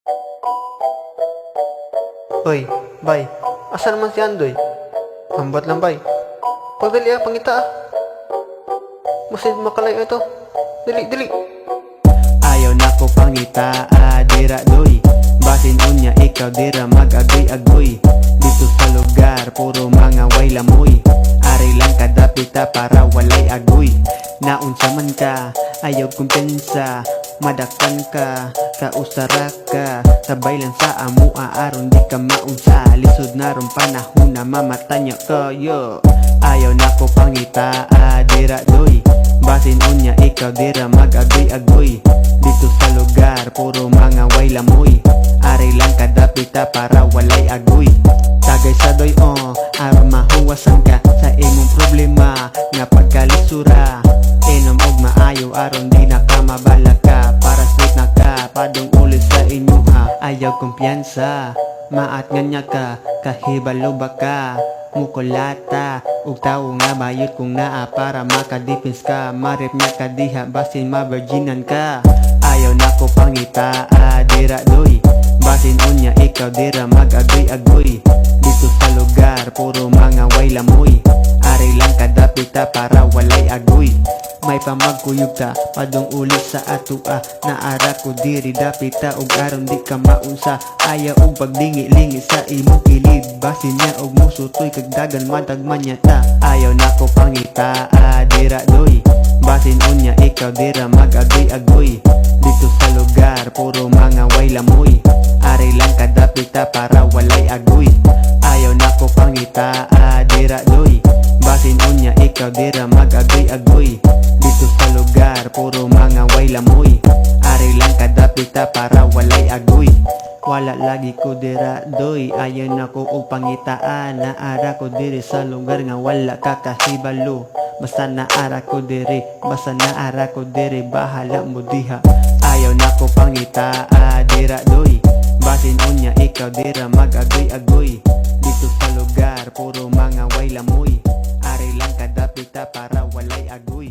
Oy, bay, asan naman si Andoy? Hambat lang, bay. Pagdali pangita Masid makalayo ito. Dili, dili. Ayaw na ko pangita, dira doy. Basin unya ikaw dira mag-agoy-agoy. Dito sa lugar, puro mga way lamoy. Ari lang kadapita para walay agoy. Naunsa man ka, ayaw kumpensa. Madakpan ka, kausara ka. Sabay lang sa amua, aron di ka maunsa. Lisod na ron panahon na mamatanya kayo. Ayaw na ko pangita, dira doy. Basin unya ikaw dira mag-agoy-agoy. Dito sa lugar, puro mga way lamoy. Ari lang kadapita para walay agoy. Tagay sa doy aron mahuwasan ka sa imong problema nga pagkalisura. Inom og maayo aron di na ka mabalaka. Para sweet na ka, padung ulit sa inyo Ayaw kumpiyansa, maat nga niya ka. Kahibalo ba ka, mukulata. Ug tawo nga bayot kung naa para makadepends ka. Marip niya ka diha, basin ma-virginan ka. Ayaw na ko pangita, dira doy. Basin unya ikaw dira mag-agoy-agoy. Dito sa lugar, puro mga way lamoy. Ari lang kadapita para walay agoy. May pamagkuyog ta, padong ulit sa atua. Naara ko diri dapita ug aron di ka maunsa. Ayaw og paglingi-lingi sa imong kilid. Basin niya og musutoy kag dagan madagman niya ta. Ayaw na ko pangita, dira doy. Basin unya ikaw dira mag-agoy-agoy. Dito sa lugar, puro mga way lamoy. Ari lang kadapita para walay agoy. Ayaw na ko pangita, dira doy. Basin unya ikaw dira mag-agoy-agoy. Dito sa lugar, puro mga way lamoy. Ari lang kadapita para walay agoy. Wala lagi ko dira doy. Ayaw na ko og pangitaan. Naara ko diri sa lugar nga wala kakahibalo. Basta naara ko diri, basta naara ko diri, bahala mo diha. Ayaw na ko pangita, dira doy. Basin unya ikaw dira mag-agoy-agoy. Dito sa lugar, puro mga way lamoy. Ari lang kadapita para walay agoy.